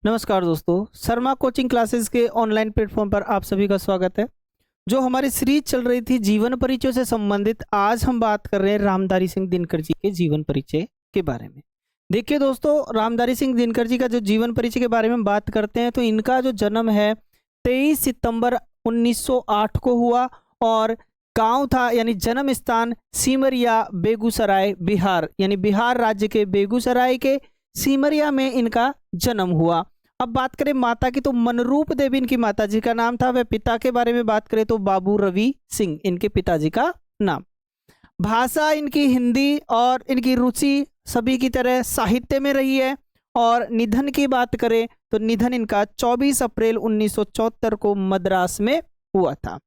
नमस्कार दोस्तों, Sharma coaching classes के ऑनलाइन प्लेटफॉर्म पर आप सभी का स्वागत है। जो हमारी सीरीज चल रही थी जीवन परिचय से संबंधित, आज हम बात कर रहे हैं रामधारी सिंह दिनकर जी के जीवन परिचय के बारे में। देखिए दोस्तों, रामधारी सिंह दिनकर जी का जो जीवन परिचय के बारे में बात करते हैं तो इनका जो जन्म है 23 सितंबर 1908 को हुआ और गांव था यानी जन्म स्थान सिमरिया, बेगूसराय, बिहार, यानी बिहार राज्य के बेगूसराय के सिमरिया में इनका जन्म हुआ। अब बात करें माता की तो मनरूप देवी इनकी माता जी का नाम था। वह पिता के बारे में बात करें तो बाबू रवि सिंह इनके पिताजी का नाम। भाषा इनकी हिंदी और इनकी रुचि सभी की तरह साहित्य में रही है। और निधन की बात करें तो निधन इनका 24 अप्रैल 1974 को मद्रास में हुआ था।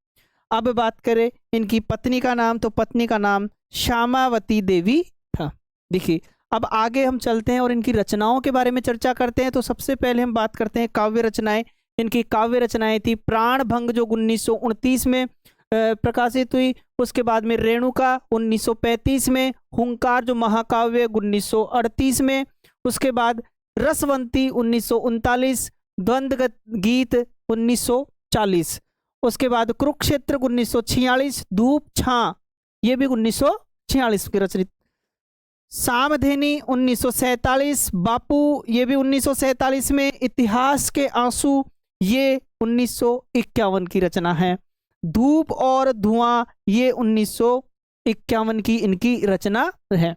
अब बात करें इनकी पत्नी का नाम तो पत्नी का नाम श्यामावती देवी था। देखिए, अब आगे हम चलते हैं और इनकी रचनाओं के बारे में चर्चा करते हैं। तो सबसे पहले हम बात करते हैं काव्य रचनाएं। इनकी काव्य रचनाएं थी प्राण भंग जो 1929 में प्रकाशित हुई। उसके बाद में रेणुका 1935 में, हुंकार जो महाकाव्य 1938 में, उसके बाद रसवंती 1939, द्वंद्व गीत 1940, उसके बाद कुरुक्षेत्र 1946, धूप छां ये भी 1946 की रचित, सामधेनी 1947, बापू ये भी 1947 में, इतिहास के आंसू ये 1951 की रचना है, धूप और धुआं ये 1951 की इनकी रचना है,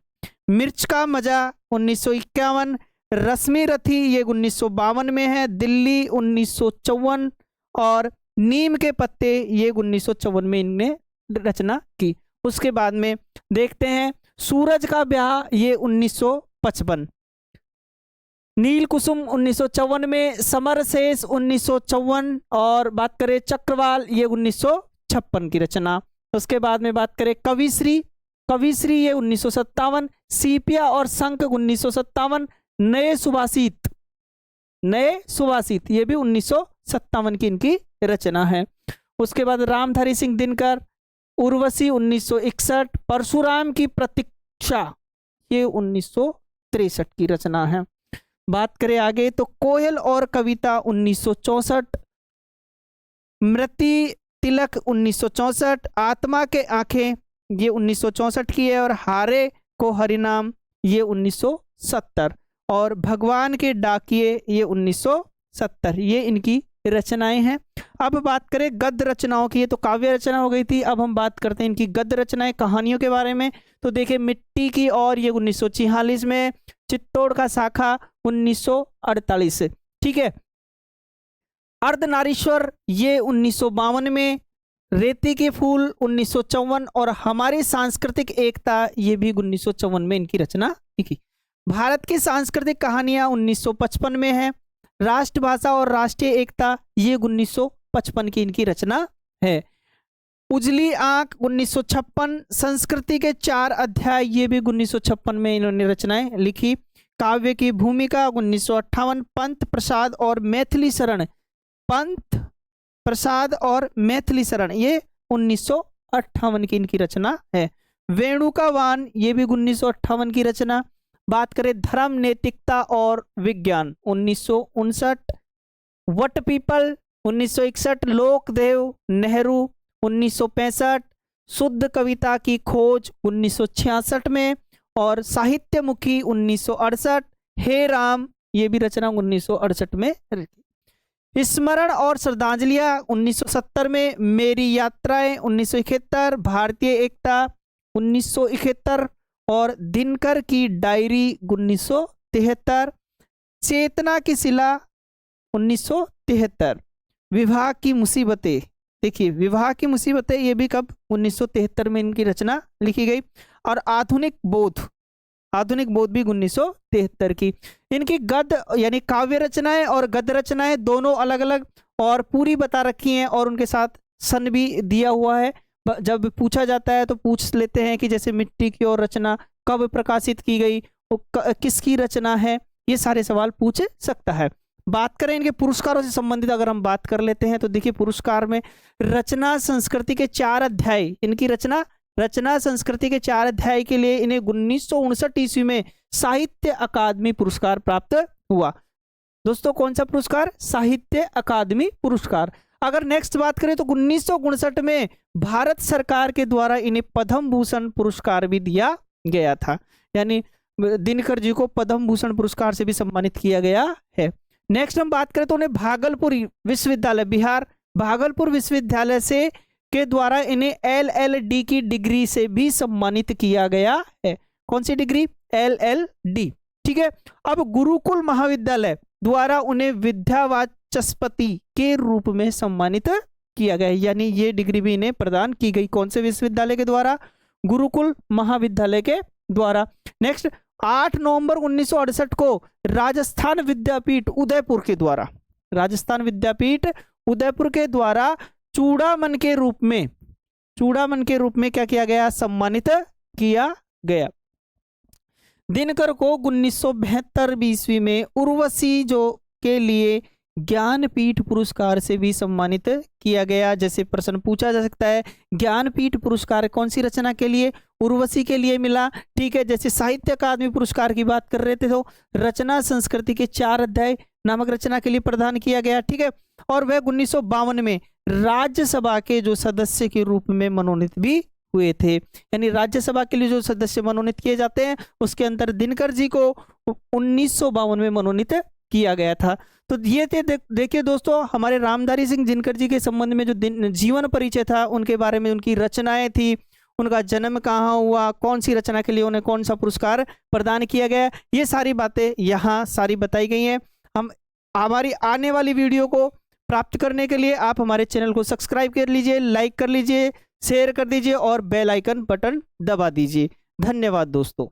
मिर्च का मजा 1951, रश्मि रथी ये 1952 में है, दिल्ली 1954 और नीम के पत्ते ये 1954 में इनने रचना की। उसके बाद में देखते हैं सूरज का ब्याह ये 1955, नील कुसुम 1954 में, समर शेष 1954 और बात करें चक्रवाल ये 1956 की रचना। उसके बाद में बात करें कविश्री, कविश्री ये 1957, सीपिया और शंख 1957, नए सुभाषित, नए सुभाषित ये भी 1957 की इनकी रचना है। उसके बाद रामधारी सिंह दिनकर, उर्वशी 1961, परशुराम की प्रतीक्षा ये 1963 की रचना है। बात करें आगे तो कोयल और कविता 1964, मृति तिलक 1964, आत्मा के आंखें ये 1964 की है और हारे को हरिनाम ये 1970 और भगवान के डाकिए ये 1970, ये इनकी रचनाएं हैं। अब बात करें गद्य रचनाओं की, ये तो काव्य रचना हो गई थी। अब हम बात करते हैं इनकी गद्य रचनाएं कहानियों के बारे में। तो देखिए, मिट्टी की और ये 1946 में, चित्तौड़ का शाखा 1948, ठीक है, अर्धनारीश्वर ये 1952 में, रेती के फूल 1954 और हमारी सांस्कृतिक एकता ये भी 1954 में इनकी रचना लिखी। भारत की सांस्कृतिक कहानियां 1955 में है, राष्ट्रभाषा और राष्ट्रीय एकता ये 1955 की इनकी रचना है। उजली आंख 1956, संस्कृति के 4 अध्याय ये भी 1956 में इन्होंने रचनाएं लिखी। काव्य की भूमिका 1958, पंत प्रसाद और मैथिली शरण, पंत प्रसाद और मैथिली शरण ये 1958 की इनकी रचना है। वेणु का वान ये भी 1958 की रचना। बात करें धर्म, नैतिकता और विज्ञान 1959, वट पीपल 1961, लोकदेव नेहरू 1965, शुद्ध कविता की खोज 1966 में और साहित्यमुखी 1968, हे राम ये भी रचना 1968 में। स्मरण और श्रद्धांजलियां 1970 में, मेरी यात्राएं 1971, भारतीय एकता 1971 और दिनकर की डायरी 1973, चेतना की शिला 1973, विवाह की मुसीबतें, देखिए विवाह की मुसीबतें ये भी कब 1973 में इनकी रचना लिखी गई और आधुनिक बोध, आधुनिक बोध भी 1973 की। इनकी गद्य यानी काव्य रचनाएं और गद्य रचनाएं दोनों अलग अलग और पूरी बता रखी हैं और उनके साथ सन भी दिया हुआ है। जब पूछा जाता है तो पूछ लेते हैं कि जैसे मिट्टी की और रचना कब प्रकाशित की गई, किसकी रचना है, ये सारे सवाल पूछ सकता है। बात करें इनके पुरस्कारों से संबंधित अगर हम बात कर लेते हैं तो देखिए, पुरस्कार में रचना संस्कृति के 4 अध्याय, इनकी रचना रचना संस्कृति के 4 अध्याय के लिए इन्हें 1959 ईस्वी में साहित्य अकादमी पुरस्कार प्राप्त हुआ। दोस्तों कौन सा पुरस्कार? साहित्य अकादमी पुरस्कार। अगर नेक्स्ट बात करें तो 1959 में भारत सरकार के द्वारा इन्हें पद्म भूषण पुरस्कार भी दिया गया था, यानी दिनकर जी को पद्म भूषण पुरस्कार से भी सम्मानित किया गया है। नेक्स्ट हम बात करें तो उन्हें भागलपुर विश्वविद्यालय, बिहार भागलपुर विश्वविद्यालय से के द्वारा इन्हें LLD की डिग्री से भी सम्मानित किया गया है। कौन सी डिग्री? LLD। ठीक है। अब गुरुकुल महाविद्यालय द्वारा उन्हें विद्यावाचस्पति के रूप में सम्मानित किया गया, यानी ये डिग्री भी इन्हें प्रदान की गई। कौन से विश्वविद्यालय के द्वारा? गुरुकुल महाविद्यालय के द्वारा। नेक्स्ट 8 नवंबर 1968 को राजस्थान विद्यापीठ उदयपुर के द्वारा, राजस्थान विद्यापीठ उदयपुर के द्वारा चूड़ामन के रूप में, चूड़ामन के रूप में क्या किया गया? सम्मानित किया गया। दिनकर को 1972 ईस्वी में उर्वशी जो के लिए ज्ञानपीठ पुरस्कार से भी सम्मानित किया गया। जैसे प्रश्न पूछा जा सकता है, ज्ञानपीठ पुरस्कार कौन सी रचना के लिए? उर्वशी के लिए मिला। ठीक है। जैसे साहित्य अकादमी पुरस्कार की बात कर रहे थे तो रचना संस्कृति के 4 अध्याय नामक रचना के लिए प्रदान किया गया। ठीक है। और वह 1952 में राज्यसभा के जो सदस्य के रूप में मनोनीत भी हुए थे, यानी राज्यसभा के लिए जो सदस्य मनोनीत किए जाते हैं उसके अंतर दिनकर जी को 1952 में मनोनीत किया गया था। तो ये थे देखिए दोस्तों हमारे रामधारी सिंह दिनकर जी के संबंध में जो जीवन परिचय था, उनके बारे में, उनकी रचनाएं थी, उनका जन्म कहाँ हुआ, कौन सी रचना के लिए उन्हें कौन सा पुरस्कार प्रदान किया गया, ये सारी बातें यहाँ सारी बताई गई हैं। हम हमारी आने वाली वीडियो को प्राप्त करने के लिए आप हमारे चैनल को सब्सक्राइब कर लीजिए, लाइक कर लीजिए, शेयर कर दीजिए और बेल आइकन बटन दबा दीजिए। धन्यवाद दोस्तों।